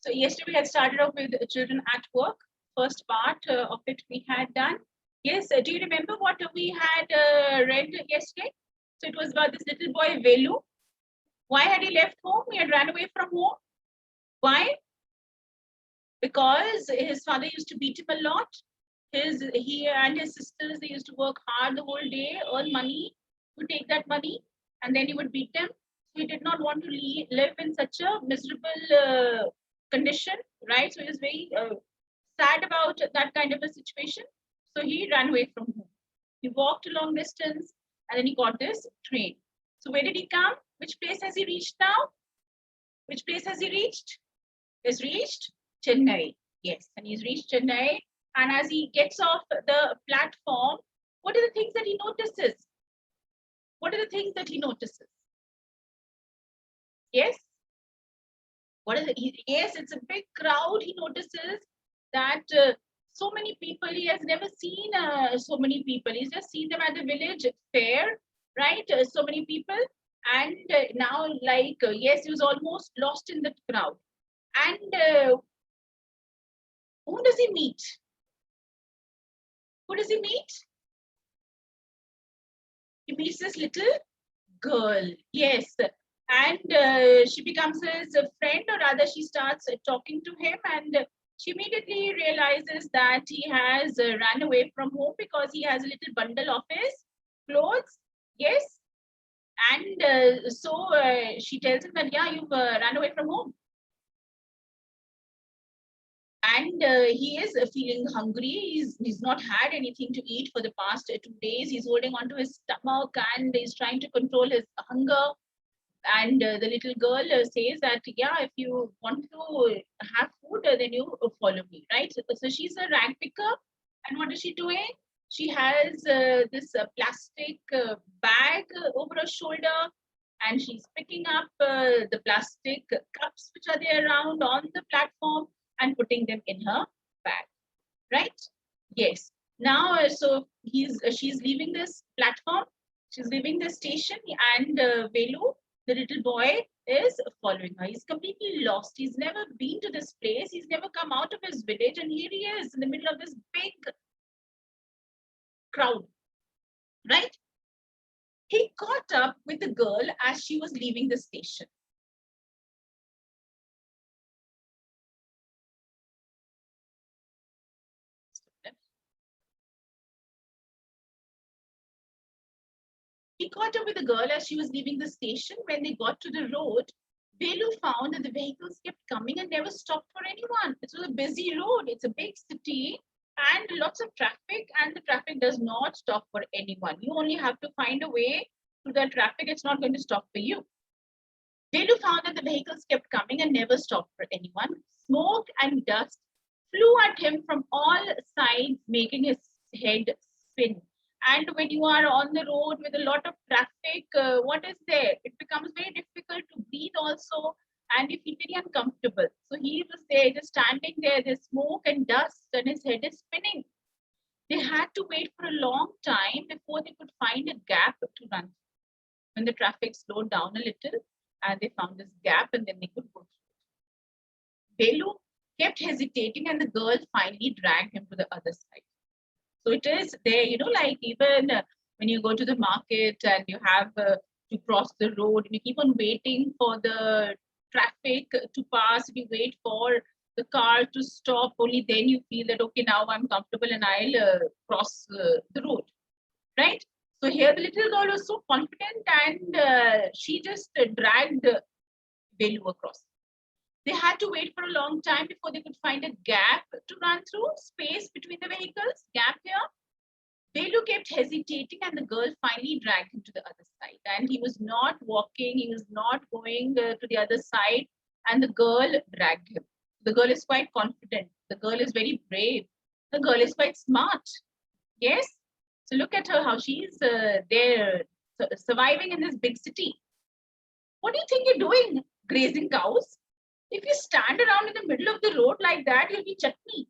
So yesterday we had started off with children at work. First part of it we had done. Yes, do you remember what we had read yesterday? So it was about this little boy Velu. Why had he left home? He had ran away from home. Why? Because his father used to beat him a lot. He and his sisters, they used to work hard the whole day, earn money, to take that money, and then he would beat them. So he did not want to live in such a miserable condition, right? So he was very sad about that kind of a situation. So he ran away from home. He walked a long distance, and then he got this train. So where did he come? Which place has he reached now? Which place has he reached? He's reached Chennai. Yes, and he's reached Chennai. And as he gets off the platform, what are the things that he notices? What are the things that he notices? Yes? What is it? Yes, it's a big crowd. He notices that so many people, he has never seen so many people. He's just seen them at the village fair, right? So many people. And now, like, yes, he was almost lost in the crowd. And who does he meet? Who does he meet? He meets this little girl. Yes. And she becomes his friend, or rather, she starts talking to him, and she immediately realizes that he has run away from home because he has a little bundle of his clothes. Yes. And so she tells him that, yeah, you've run away from home. And he is feeling hungry. He's not had anything to eat for the past 2 days. He's holding on to his stomach and he's trying to control his hunger. And the little girl says that, yeah, if you want to have food, then you follow me, right? So she's a rag picker. And what is she doing? She has this plastic bag over her shoulder, and she's picking up the plastic cups which are there around on the platform and putting them in her bag, right? Yes. Now, so she's leaving this platform, she's leaving the station, and Velu, the little boy, is following her. He's completely lost. He's never been to this place. He's never come out of his village, and here he is in the middle of this big crowd, right? He caught up with the girl as she was leaving the station. He caught up with the girl as she was leaving the station. When they got to the road, Velu found that the vehicles kept coming and never stopped for anyone. It was a busy road. It's a big city and lots of traffic, and the traffic does not stop for anyone. You only have to find a way through the traffic. It's not going to stop for you. Velu found that the vehicles kept coming and never stopped for anyone. Smoke and dust flew at him from all sides, making his head spin. And when you are on the road with a lot of traffic, what is there? It becomes very difficult to breathe also, and you feel very uncomfortable. So he was there, just standing there, there's smoke and dust, and his head is spinning. They had to wait for a long time before they could find a gap to run. When the traffic slowed down a little, and they found this gap, and then they could go through. Velu kept hesitating, and the girl finally dragged him to the other side. So it is there, like even when you go to the market and you have to cross the road, and you keep on waiting for the traffic to pass, you wait for the car to stop, only then you feel that, okay, now I'm comfortable and I'll cross the road, right? So here the little girl was so confident, and she just dragged Velu across. They had to wait for a long time before they could find a gap to run through, space between the vehicles, gap here. Velu kept hesitating, and the girl finally dragged him to the other side. And he was not walking, he was not going to the other side, and the girl dragged him. The girl is quite confident. The girl is very brave. The girl is quite smart. Yes? So look at her, how she's there surviving in this big city. What do you think you're doing? Grazing cows? If you stand around in the middle of the road like that, you'll be chutney.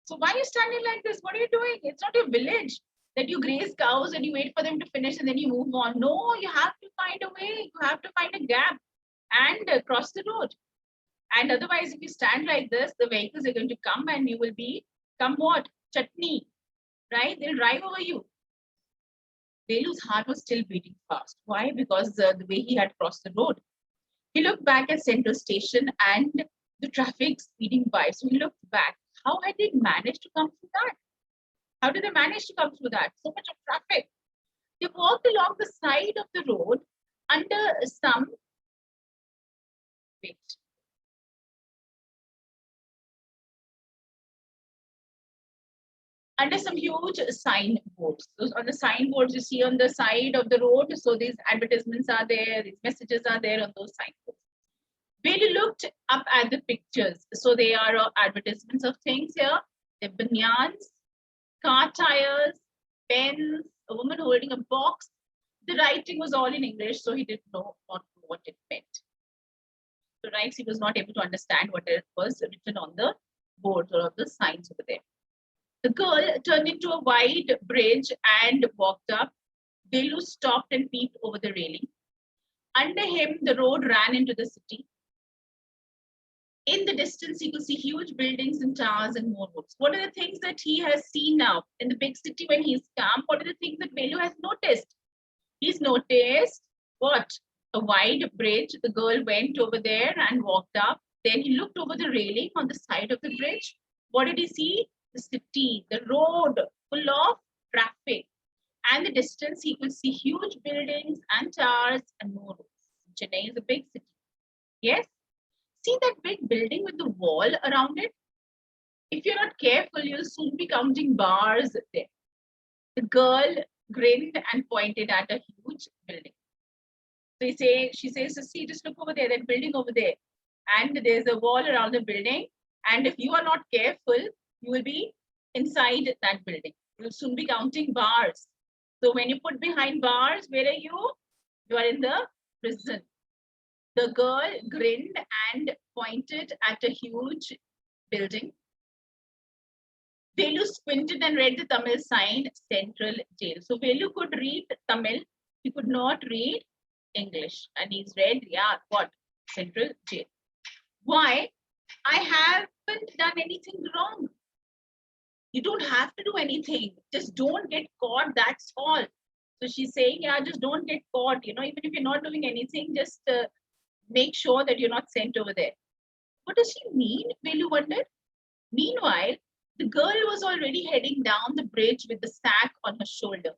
So why are you standing like this? What are you doing? It's not your village that you graze cows and you wait for them to finish and then you move on. No, you have to find a way. You have to find a gap and cross the road. And otherwise, if you stand like this, the vehicles are going to come and you will become what? Chutney, right? They'll drive over you. Velu's heart was still beating fast. Why? Because the way he had crossed the road. He looked back at Central Station and the traffic speeding by. So he looked back. How had they managed to come through that? How did they manage to come through that? So much of traffic. They walked along the side of the road under some, wait, under some huge signboards. So on the signboards you see on the side of the road, so these advertisements are there, these messages are there on those signboards. Bailey looked up at the pictures. So they are advertisements of things here. They're banyans, car tires, pens, a woman holding a box. The writing was all in English, so he didn't know what it meant. So right, he was not able to understand what it was written on the boards or on the signs over there. The girl turned into a wide bridge and walked up. Belu stopped and peeped over the railing. Under him, the road ran into the city. In the distance, he could see huge buildings and towers and more roads. What are the things that he has seen now in the big city when he's come? What are the things that Belu has noticed? He's noticed what? A wide bridge. The girl went over there and walked up. Then he looked over the railing on the side of the bridge. What did he see? The city, the road full of traffic. And the distance, he could see huge buildings and towers and more roads. Chennai is a big city. Yes? See that big building with the wall around it? If you're not careful, you'll soon be counting bars there. The girl grinned and pointed at a huge building. So she says, see, just look over there, that building over there. And there's a wall around the building. And if you are not careful, you will be inside that building. You'll soon be counting bars. So when you put behind bars, where are you? You are in the prison. The girl grinned and pointed at a huge building. Velu squinted and read the Tamil sign, Central Jail. So Velu could read Tamil. He could not read English. And he's read, yeah, what? Central Jail. Why? I haven't done anything wrong. You don't have to do anything. Just don't get caught. That's all. So she's saying, yeah, just don't get caught. Even if you're not doing anything, just make sure that you're not sent over there. What does she mean? Velu wondered. Meanwhile, the girl was already heading down the bridge with the sack on her shoulder.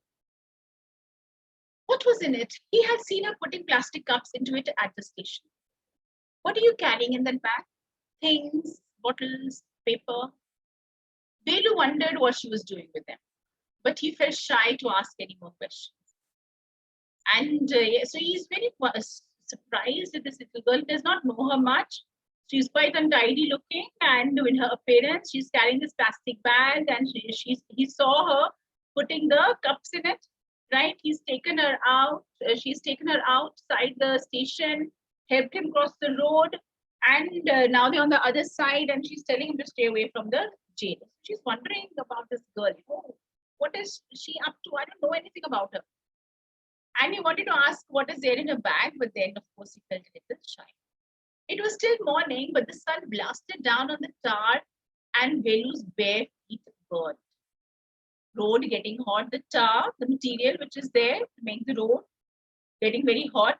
What was in it? He had seen her putting plastic cups into it at the station. What are you carrying in that bag? Things, bottles, paper. Velu wondered what she was doing with them, but he felt shy to ask any more questions. And so he's very surprised that this little girl does not know her much. She's quite untidy looking, and in her appearance, she's carrying this plastic bag, and he saw her putting the cups in it. Right? He's taken her out. She's taken her outside the station, helped him cross the road, and now they're on the other side, and she's telling him to stay away from the jail. She's wondering about this girl. Oh, what is she up to? I don't know anything about her. And he wanted to ask what is there in her bag, but then, of course, he felt a little shy. It was still morning, but the sun blasted down on the tar, and Velu's bare feet burned. Road getting hot, the tar, the material which is there to make the road, getting very hot.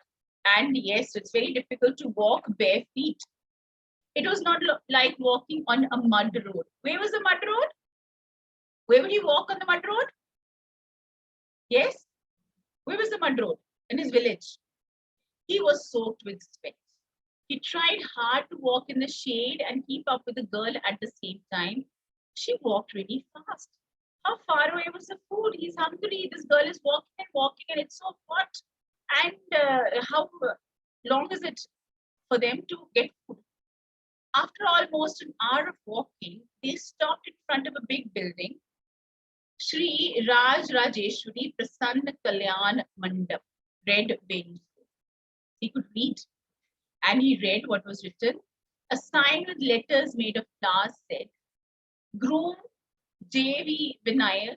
And yes, it's very difficult to walk bare feet. It was not like walking on a mud road. Where was the mud road? Where would he walk on the mud road? Yes? Where was the mud road? In his village. He was soaked with sweat. He tried hard to walk in the shade and keep up with the girl at the same time. She walked really fast. How far away was the food? He's hungry. This girl is walking and it's so hot. And how long is it for them to get food? After almost an hour of walking, they stopped in front of a big building. Shri Raj Rajeshwari Prasanna Kalyan Mandap, read Venu's. He could read, and he read what was written. A sign with letters made of flowers said, Groom J.V. Vinayagan,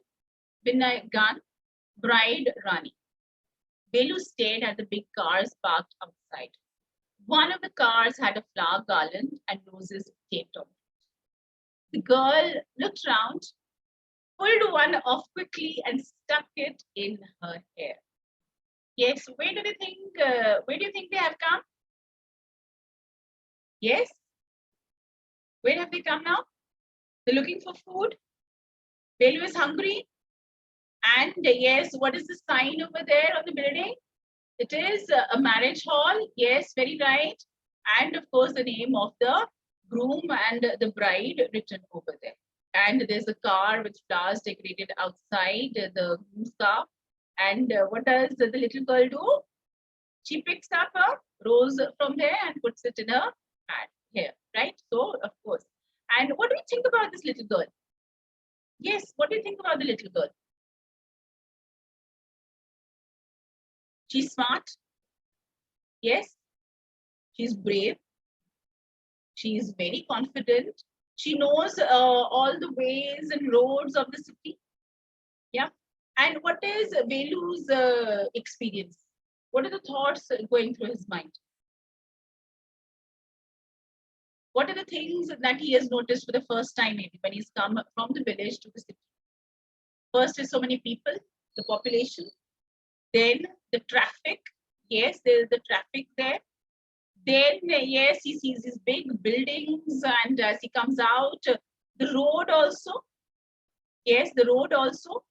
Bride Rani. Velu stared at the big cars parked outside. One of the cars had a flower garland and roses taped on it. The girl looked round, pulled one off quickly, and stuck it in her hair. Yes, where do you think? Where do you think they have come? Yes, where have they come now? They're looking for food. Belu is hungry, and yes, what is the sign over there on the building? It is a marriage hall. Yes, very right. And of course, the name of the groom and the bride written over there. And there's a car with flowers decorated outside the groom's car. And what does the little girl do? She picks up a rose from there and puts it in her hand here, right? So, of course. And what do you think about this little girl? Yes, what do you think about the little girl? She's smart. Yes, she's brave. She's very confident. She knows all the ways and roads of the city. Yeah. And what is Velu's experience? What are the thoughts going through his mind? What are the things that he has noticed for the first time, maybe when he's come from the village to the city? First is so many people, the population. Then the traffic. Yes, there's the traffic there. Then, yes, he sees these big buildings, and as he comes out, the road also. Yes, the road also.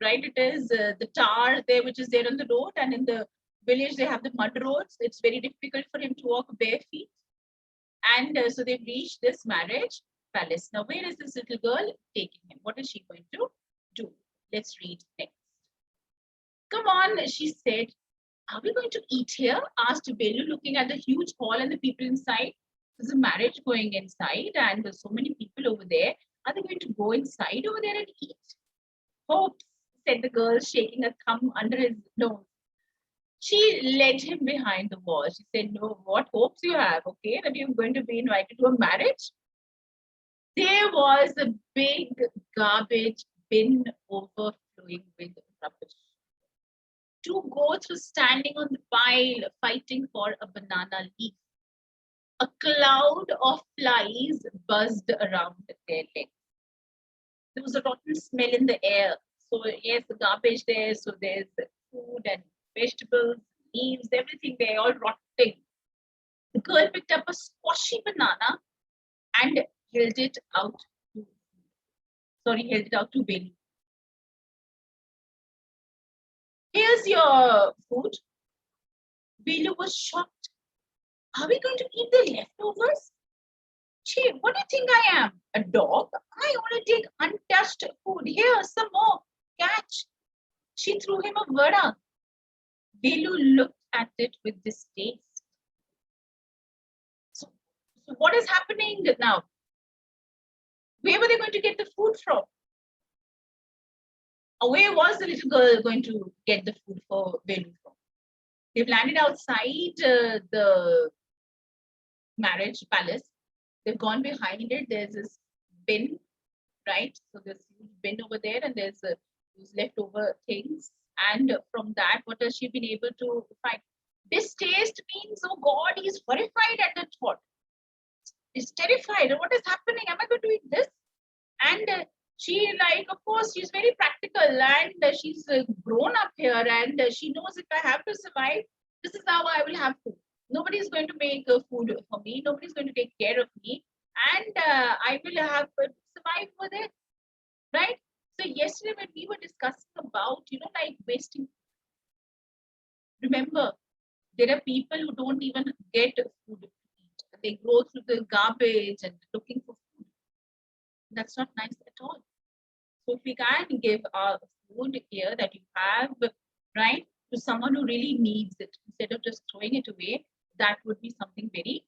Right, it is the tar there, which is there on the road, and in the village they have the mud roads. It's very difficult for him to walk bare feet. And so they've reached this marriage palace. Now, where is this little girl taking him? What is she going to do? Let's read next. Come on, she said. Are we going to eat here? Asked Belu, looking at the huge hall and the people inside. There's a marriage going inside, and there's so many people over there. Are they going to go inside over there and eat? Hopes, said the girl, shaking a thumb under his nose. She led him behind the wall. She said, no, what hopes you have, okay, that you're going to be invited to a marriage? There was a big garbage bin overflowing with rubbish. Two goats were standing on the pile, fighting for a banana leaf. A cloud of flies buzzed around their legs. There was a rotten smell in the air. So, yes, the garbage there. So, there's food and vegetables, leaves, everything there, all rotting. The girl picked up a squashy banana and held it out to Billy. Here's your food. Billy was shocked. Are we going to eat the leftovers? Gee, what do you think I am? A dog? I only take untouched food. Here, some more. Catch. She threw him a vada. Belu looked at it with distaste. So what is happening now? Where were they going to get the food from? Or where was the little girl going to get the food for Belu from? They've landed outside the marriage palace. They've gone behind it. There's this bin, right? So there's a bin over there, and there's those leftover things. And from that, what has she been able to find? This taste means, oh God, he's horrified at the thought. He's terrified. What is happening? Am I going to eat this? And she, like, of course, she's very practical, and she's grown up here, and she knows if I have to survive, this is how I will have food. Nobody's going to make food for me. Nobody's going to take care of me, and I will have to survive for this, right? So yesterday when we were discussing about, like wasting, remember, there are people who don't even get food to eat. They go through the garbage and looking for food. That's not nice at all. So if we can give our food here that you have, right, to someone who really needs it, instead of just throwing it away, that would be something very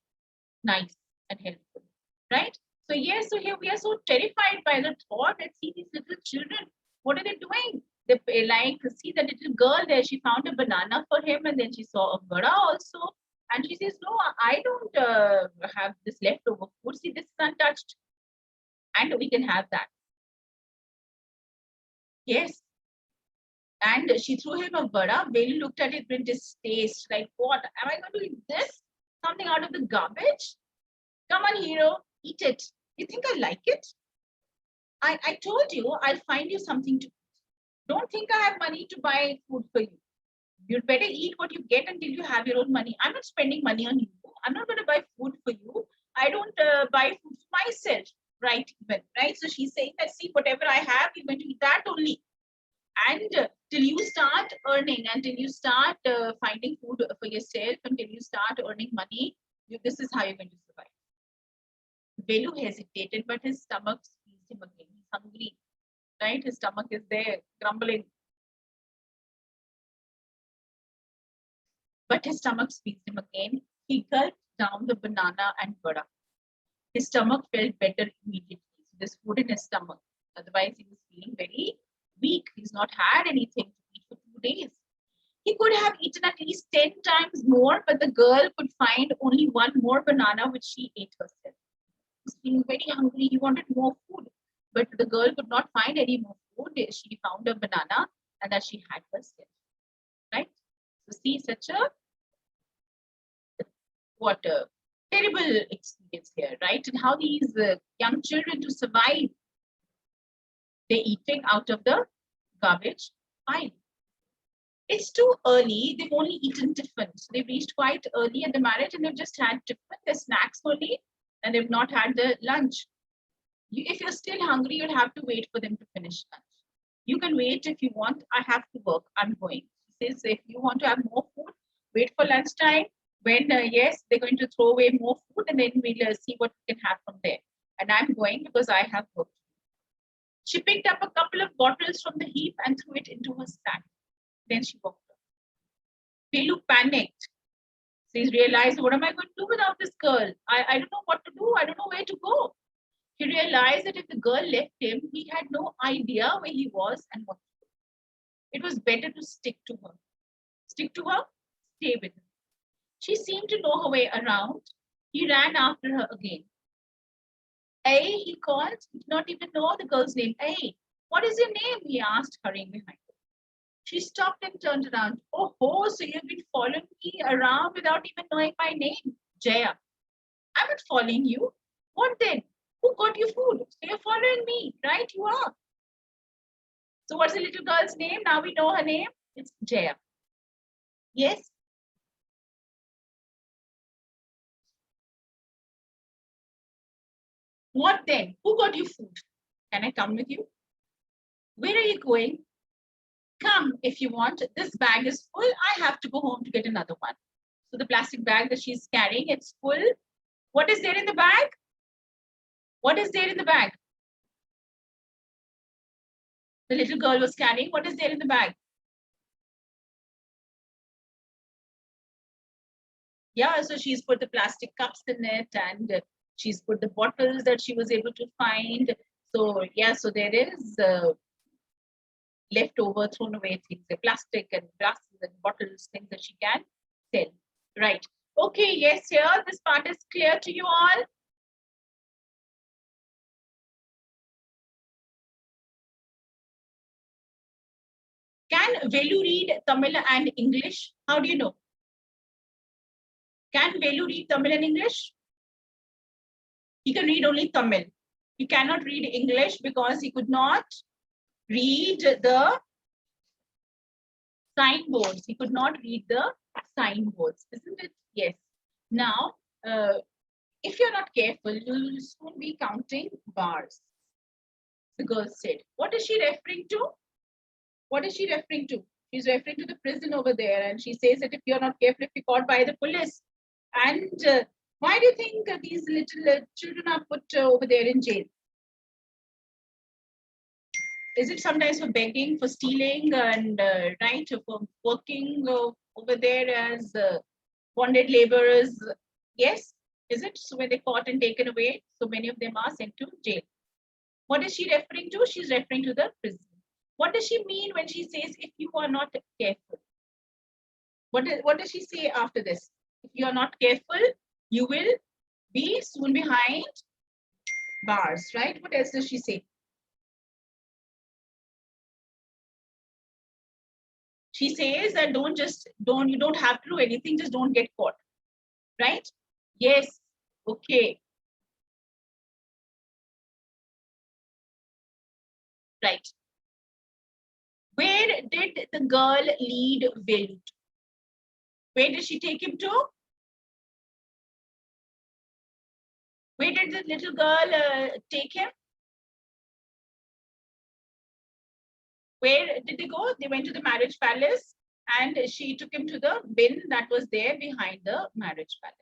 nice and helpful, right? So yes, so here we are so terrified by the thought. Let's see these little children. What are they doing? They like see the little girl there. She found a banana for him, and then she saw a vada also. And she says, no, I don't have this leftover food. See, this is untouched. And we can have that. Yes. And she threw him a vada. Velu looked at it with distaste, like, what? Am I going to eat this? Something out of the garbage? Come on, hero, eat it. You think I like it? I told you I'll find you something to eat. Don't think I have money to buy food for you. You'd better eat what you get until you have your own money. I'm not spending money on you. I'm not going to buy food for you. I don't buy food for myself, right? Even, right? So she's saying that, see, whatever I have, you're going to eat that only. And till you start earning, until you start finding food for yourself, until you start earning money, this is how you're going to survive. Velu hesitated, but his stomach squeezed him again. He's hungry, right? His stomach is there, grumbling. But his stomach squeezed him again. He gulped down the banana and vada. His stomach felt better immediately. So there's food in his stomach. Otherwise, he was feeling very weak. He's not had anything to eat for 2 days. He could have eaten at least 10 times more, but the girl could find only one more banana, which she ate herself. He was feeling very hungry. He wanted more food, but the girl could not find any more food. She found a banana and that she had herself. Right? So see, such a what a terrible experience here, right? And how these young children to survive, they're eating out of the garbage pile. It's too early. They've only eaten tiffin. So they've reached quite early at the marriage and they've just had tiffin, their snacks only, and they've not had the lunch. If you're still hungry, you'll have to wait for them to finish lunch. You can wait if you want. I have to work. I'm going. She says, if you want to have more food, wait for lunchtime. When, yes, they're going to throw away more food and then we'll see what we can have from there. And I'm going because I have work. She picked up a couple of bottles from the heap and threw it into her sack. Then she walked off. Velu panicked. She realized, what am I going to do without this girl? I don't know what to do. I don't know where to go. He realized that if the girl left him, he had no idea where he was and what to do. It was better to stick to her. Stick to her, stay with her. She seemed to know her way around. He ran after her again. Hey, he called. He did not even know the girl's name. Hey, what is your name? He asked, hurrying behind her. She stopped and turned around. Oh, so you've been following me around without even knowing my name. Jaya. I'm not following you. What then? Who got you food? So you're following me, right? You are. So what's the little girl's name? Now we know her name. It's Jaya. Yes? What then? Who got you food? Can I come with you? Where are you going? Come if you want. This bag is full. I have to go home to get another one. So the plastic bag that she's carrying, it's full. What is there in the bag? What is there in the bag? The little girl was carrying. What is there in the bag? Yeah, so she's put the plastic cups in it and she's put the bottles that she was able to find. So yeah, so there is leftover, thrown away things, the plastic and glasses and bottles, things that she can sell. Right. Okay, yes, here, this part is clear to you all. Can Velu read Tamil and English? How do you know? Can Velu read Tamil and English? He can read only Tamil. He cannot read English because he could not read the signboards. He could not read the signboards, isn't it? Yes. Now, if you're not careful, you'll soon be counting bars. The girl said. What is she referring to? What is she referring to? She's referring to the prison over there. And she says that if you're not careful, if you're caught by the police. And why do you think these little children are put over there in jail? Is it sometimes for begging, for stealing, and right, for working over there as bonded laborers? Yes, is it? So when they're caught and taken away, so many of them are sent to jail. What is she referring to? She's referring to the prison. What does she mean when she says, if you are not careful? What does she say after this? If you are not careful, you will be soon behind bars, right? What else does she say? She says that you don't have to do anything, just don't get caught. Right? Yes. Okay. Right. Where did the girl lead Velu to? Where did she take him to? Where did the little girl take him? Where did they go? They went to the marriage palace and she took him to the bin that was there behind the marriage palace.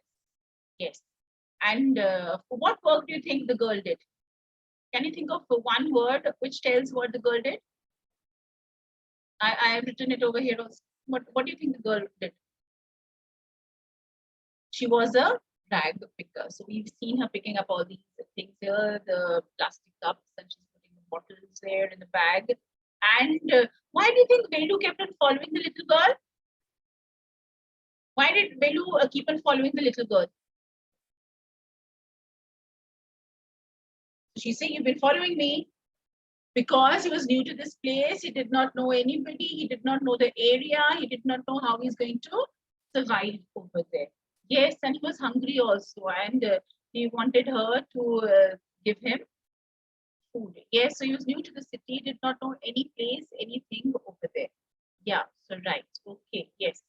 Yes. And what work do you think the girl did? Can you think of one word which tells what the girl did? I have written it over here also. What do you think the girl did? She was a rag picker. So we've seen her picking up all these things here, the plastic cups, and she's putting the bottles there in the bag. And why do you think Velu kept on following the little girl? Why did Velu keep on following the little girl? She said, "You've been following me." Because he was new to this place, he did not know anybody, he did not know the area, he did not know how he's going to survive over there. Yes, and he was hungry also, and he wanted her to give him food. Yes, so he was new to the city, did not know any place, anything over there. Yeah, so right. Okay, yes.